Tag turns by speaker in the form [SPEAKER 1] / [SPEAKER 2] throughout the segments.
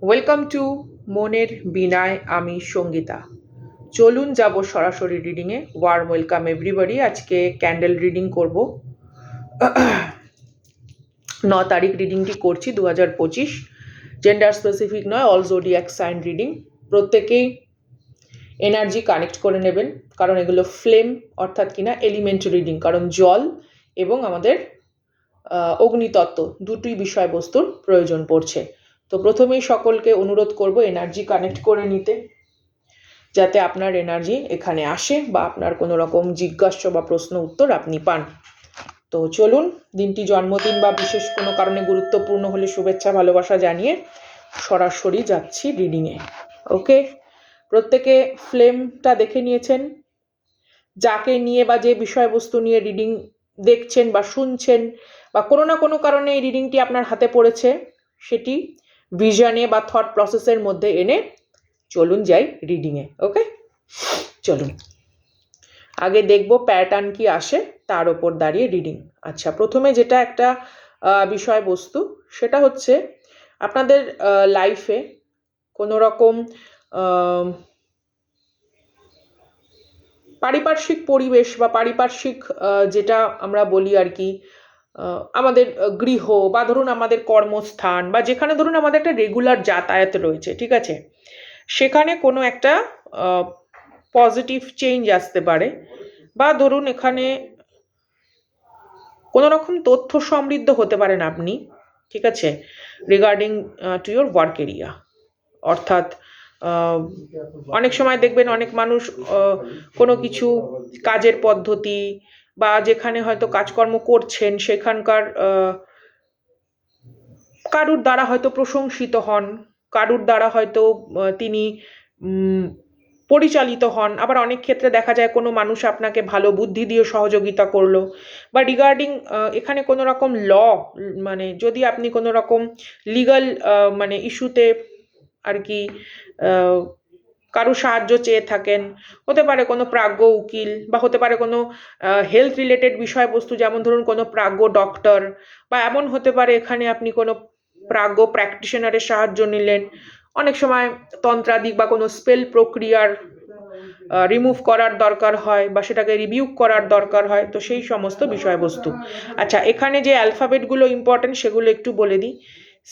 [SPEAKER 1] Welcome to মনের বীণায় আমি সঙ্গীতা। চলুন যাব সরাসরি রিডিংয়ে। Warm welcome everybody. আজকে ক্যান্ডেল রিডিং করব। 9 তারিখ রিডিংটি করছি 2025। জেন্ডার স্পেসিফিক নয়, অল জোডিয়াক সাইন রিডিং। প্রত্যেকেই এনার্জি কানেক্ট করে নেবেন, কারণ এগুলো ফ্লেম অর্থাৎ কিনা এলিমেন্ট রিডিং, কারণ জল এবং আমাদের অগ্নিতত্ত্ব দুটোই বিষয়বস্তুর প্রয়োজন পড়ছে। তো প্রথমেই সকলকে অনুরোধ করব এনার্জি কানেক্ট করে নিতে, যাতে আপনার এনার্জি এখানে আসে বা আপনার কোনো রকম জিজ্ঞাস্য বা প্রশ্ন উত্তর আপনি পান। তো চলুন, দিনটি জন্মদিন বা বিশেষ কোনো কারণে গুরুত্বপূর্ণ হলে শুভেচ্ছা ভালোবাসা জানিয়ে সরাসরি যাচ্ছি রিডিংয়ে। ওকে, প্রত্যেকে ফ্লেমটা দেখে নিয়েছেন। যাকে নিয়ে বা যে বিষয়বস্তু নিয়ে রিডিং দেখছেন বা শুনছেন, বা কোনো না কোনো কারণে এই রিডিংটি আপনার হাতে পড়েছে, সেটি ভিশনে বা থট প্রসেসের মধ্যে এনে চলুন যাই রিডিংয়ে। ওকে, চলুন আগে দেখব প্যাটার্ন কি আসে, তার ওপর দাঁড়িয়ে রিডিং। আচ্ছা, প্রথমে যেটা একটা বিষয়বস্তু, সেটা হচ্ছে আপনাদের লাইফে কোনো রকম পারিপার্শ্বিক পরিবেশ বা পারিপার্শ্বিক যেটা আমরা বলি আর কি, আমাদের গৃহ বা ধরুন আমাদের কর্মস্থান বা যেখানে ধরুন আমাদের একটা রেগুলার যাতায়াত রয়েছে, ঠিক আছে, সেখানে কোনো একটা পজিটিভ চেঞ্জ আসতে পারে, বা ধরুন এখানে কোনো রকম তথ্য সমৃদ্ধ হতে পারেন আপনি, ঠিক আছে, regarding to your work area. অর্থাৎ অনেক সময় দেখবেন অনেক মানুষ কোনো কিছু কাজের পদ্ধতি বা যেখানে হয়তো কাজকর্ম করছেন সেখানকার কারুর দ্বারা হয়তো প্রশংসিত হন, কারুর দ্বারা হয়তো তিনি পরিচালিত হন। আবার অনেক ক্ষেত্রে দেখা যায় কোনো মানুষ আপনাকে ভালো বুদ্ধি দিয়ে সহযোগিতা করলো, বা রিগার্ডিং এখানে কোনো রকম মানে যদি আপনি কোনো রকম লিগাল মানে ইস্যুতে আর কি কারো সাহায্য চেয়ে থাকেন, হতে পারে কোনো প্রাজ্ঞ উকিল, বা হতে পারে কোনো হেলথ রিলেটেড বিষয়বস্তু, যেমন ধরুন কোনো প্রাজ্ঞ ডক্টর, বা এমন হতে পারে এখানে আপনি কোনো প্রাজ্ঞ প্র্যাকটিশনারের সাহায্য নিলেন। অনেক সময় তন্ত্রাদিক বা কোনো স্পেল প্রক্রিয়ার রিমুভ করার দরকার হয় বা সেটাকে রিভিউ করার দরকার হয়, তো সেই সমস্ত বিষয়বস্তু। আচ্ছা, এখানে যে অ্যালফাবেটগুলো ইম্পর্টেন্ট সেগুলো একটু বলে দিই।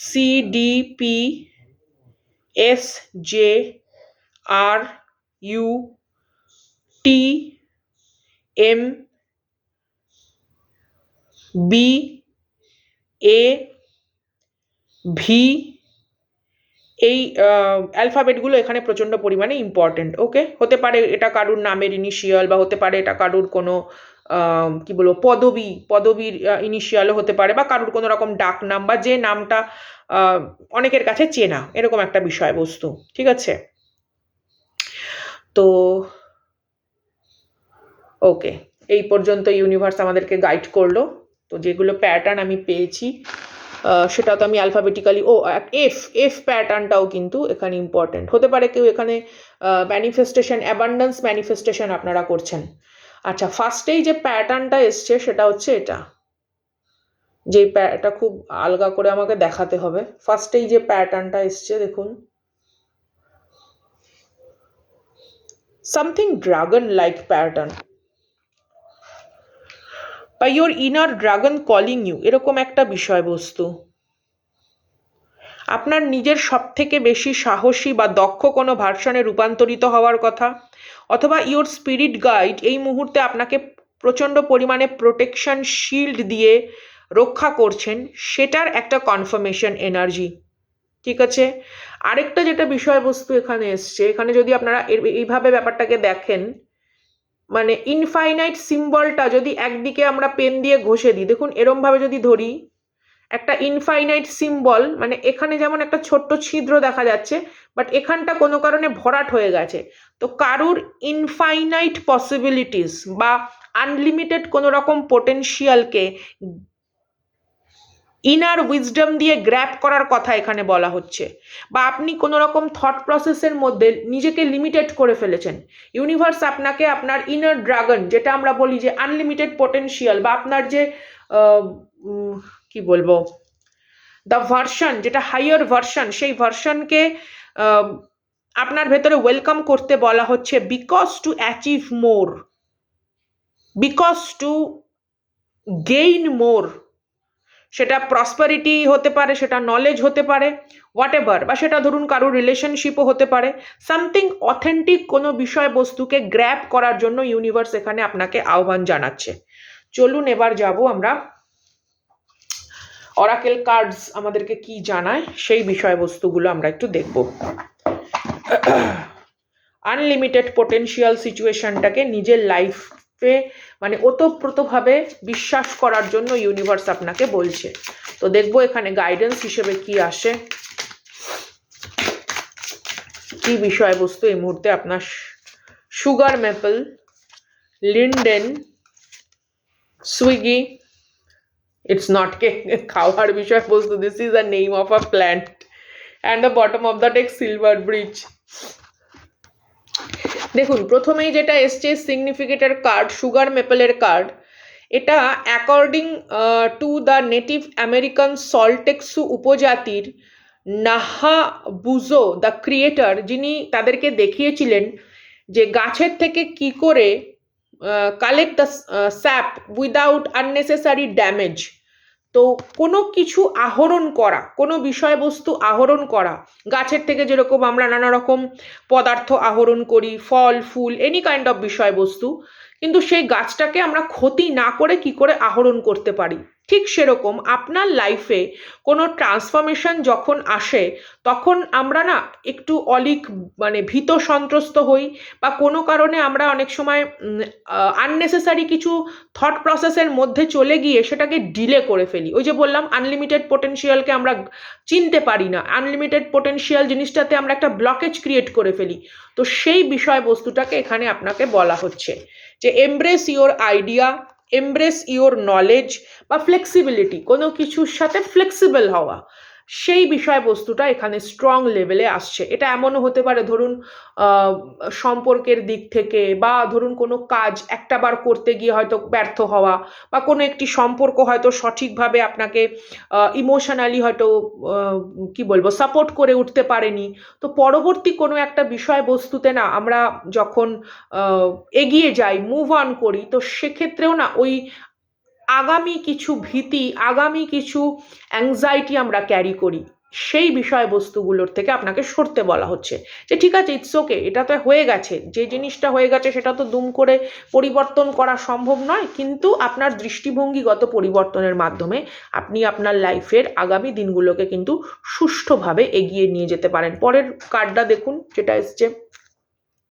[SPEAKER 1] CDPSJRUTMBA এই অ্যালফাবেটগুলো এখানে প্রচণ্ড পরিমাণে ইম্পর্টেন্ট। ওকে, হতে পারে এটা কারুর নামের ইনিশিয়াল, বা হতে পারে এটা কারুর কোনো কি বলবো পদবীর ইনিশিয়ালও হতে পারে, বা কারুর কোনো রকম ডাক নাম বা যে নামটা অনেকের কাছে চেনা, এরকম একটা বিষয়বস্তু, ঠিক আছে। তো ওকে, এই পর্যন্ত ইউনিভার্স আমাদেরকে গাইড করলো। তো যেগুলো প্যাটার্ন আমি পেয়েছি সেটা তো আমি অ্যালফাবেটিক্যালি, এফ প্যাটার্নটাও কিন্তু এখানে ইম্পর্টেন্ট হতে পারে। কেউ এখানে ম্যানিফেস্টেশন, অ্যাবান্ডেন্স ম্যানিফেস্টেশন আপনারা করছেন। আচ্ছা, ফার্স্টেই যে প্যাটার্নটা এসছে সেটা হচ্ছে এটা, এটা খুব আলগা করে আমাকে দেখাতে হবে। ফার্স্টেই যে প্যাটার্নটা এসছে দেখুন, সামথিং ড্রাগন লাইক প্যাটার্ন, বা your inner dragon calling you, এরকম একটা বিষয়বস্তু। আপনার নিজের সবথেকে বেশি সাহসী বা দক্ষ কোনো ভার্সনে রূপান্তরিত হওয়ার কথা, অথবা ইওর স্পিরিট গাইড এই মুহূর্তে আপনাকে প্রচণ্ড পরিমাণে প্রোটেকশন শিল্ড দিয়ে রক্ষা করছেন, সেটার একটা কনফার্মেশন এনার্জি, ঠিক আছে। আরেকটা যেটা বিষয়বস্তু এখানে এসছে, এখানে যদি আপনারা এইভাবে ব্যাপারটাকে দেখেন, মানে ইনফাইনাইট সিম্বলটা যদি একদিকে আমরা পেন দিয়ে ঘষে দিই, দেখুন এরমভাবে যদি ধরি, একটা ইনফাইনাইট সিম্বল, মানে এখানে যেমন একটা ছোট্ট ছিদ্র দেখা যাচ্ছে, বাট এখানটা কোনো কারণে ভরাট হয়ে গেছে। তো কারুর ইনফাইনাইট পসিবিলিটিস বা আনলিমিটেড কোনো রকম পোটেনশিয়ালকে ইনার উইজডম দিয়ে গ্র্যাব করার কথা এখানে বলা হচ্ছে, বা আপনি কোনো রকম থট প্রসেসের মধ্যে নিজেকে লিমিটেড করে ফেলেছেন। ইউনিভার্স আপনাকে আপনার ইনার ড্রাগন, যেটা আমরা বলি যে আনলিমিটেড পোটেনশিয়াল, বা আপনার যে কি বলবো, দ্য ভার্সন, যেটা হাইয়ার ভার্সন, সেই ভার্সনকে আপনার ভেতরে ওয়েলকাম করতে বলা হচ্ছে, because to achieve more, because to gain more. সেটা প্রসপারিটি হতে পারে, সেটা নলেজ হতে পারে, হোয়াট এভার, বা সেটা ধরুন কারোর রিলেশনশিপও হতে পারে। সামথিং অথেন্টিক কোনো বিষয়বস্তুকে গ্র্যাব করার জন্য ইউনিভার্স এখানে আপনাকে আহ্বান জানাচ্ছে। চলুন এবার যাব আমরা অরাকেল কার্ডস আমাদেরকে কি জানায় সেই বিষয়বস্তুগুলো আমরা একটু দেখব। আনলিমিটেড পোটেনশিয়াল সিচুয়েশনটাকে নিজের লাইফে মানে ওতপ্রোতভাবে বিশ্বাস করার জন্য ইউনিভার্স আপনাকে বলছে। তো দেখবো এখানে গাইডেন্স হিসেবে কি আসে, কি বিষয়বস্তু এই মুহূর্তে আপনার sugar maple, Linden, Swiggy, it's not খাওয়ার বিষয়বস্তু, this is the name of a plant, and the bottom of the deck silver bridge। দেখুন প্রথমেই যেটা এসছে সিগনিফিকেটের কার্ড, সুগার মেপলের কার্ড। এটা according to the native American সল্টেক্সু উপজাতির নাহাবুজো দ্য ক্রিয়েটর, যিনি তাদেরকে দেখিয়েছিলেন যে গাছের থেকে কি করে collect the sap without unnecessary damage. তো কোনো কিছু আহরণ করা, কোনো বিষয়বস্তু আহরণ করা, গাছের থেকে যেরকম আমরা নানা রকম পদার্থ আহরণ করি, ফল ফুল এনি কাইন্ড অফ বিষয়বস্তু, কিন্তু সেই গাছটাকে আমরা ক্ষতি না করে কি করে আহরণ করতে পারি, ঠিক সেরকম আপনার লাইফে কোনো ট্রান্সফরমেশন যখন আসে তখন আমরা না একটু মানে ভীত সন্ত্রস্ত হই, বা কোনো কারণে আমরা অনেক সময় আননেসেসারি কিছু থট প্রসেসের মধ্যে চলে গিয়ে সেটাকে ডিলে করে ফেলি। ওই যে বললাম আনলিমিটেড পোটেনশিয়ালকে আমরা চিনতে পারি না, আনলিমিটেড পোটেনশিয়াল জিনিসটাতে আমরা একটা ব্লকেজ ক্রিয়েট করে ফেলি। তো সেই বিষয়বস্তুটাকে এখানে আপনাকে বলা হচ্ছে যে embrace your idea, embrace your knowledge, বা ফ্লেক্সিবিলিটি, কোনো কিছুর সাথে ফ্লেক্সিবল হওয়া, সেই বিষয়বস্তুটা এখানে স্ট্রং লেভেলে আসছে। এটা এমনও হতে পারে ধরুন সম্পর্কের দিক থেকে, বা ধরুন কোনো কাজ একটা বার করতে গিয়ে হয়তো ব্যর্থ হওয়া, বা কোনো একটি সম্পর্ক হয়তো সঠিকভাবে আপনাকে ইমোশনালি হয়তো কি বলবো সাপোর্ট করে উঠতে পারেনি। তো পরবর্তী কোনো একটা বিষয়বস্তুতে না আমরা যখন এগিয়ে যাই, মুভ অন করি, তো সেক্ষেত্রেও না ওই আগামী কিছু ভীতি, আগামী কিছু অ্যাংজাইটি আমরা ক্যারি করি, সেই বিষয়বস্তুগুলোর থেকে আপনাকে সরতে বলা হচ্ছে যে ঠিক আছে, ইটস ওকে, এটা তো হয়ে গেছে, যে জিনিসটা হয়ে গেছে সেটা তো দুম করে পরিবর্তন করা সম্ভব নয়, কিন্তু আপনার দৃষ্টিভঙ্গিগত পরিবর্তনের মাধ্যমে আপনি আপনার লাইফের আগামী দিনগুলোকে কিন্তু সুষ্ঠুভাবে এগিয়ে নিয়ে যেতে পারেন। পরের কার্ডটা দেখুন যেটা এসছে,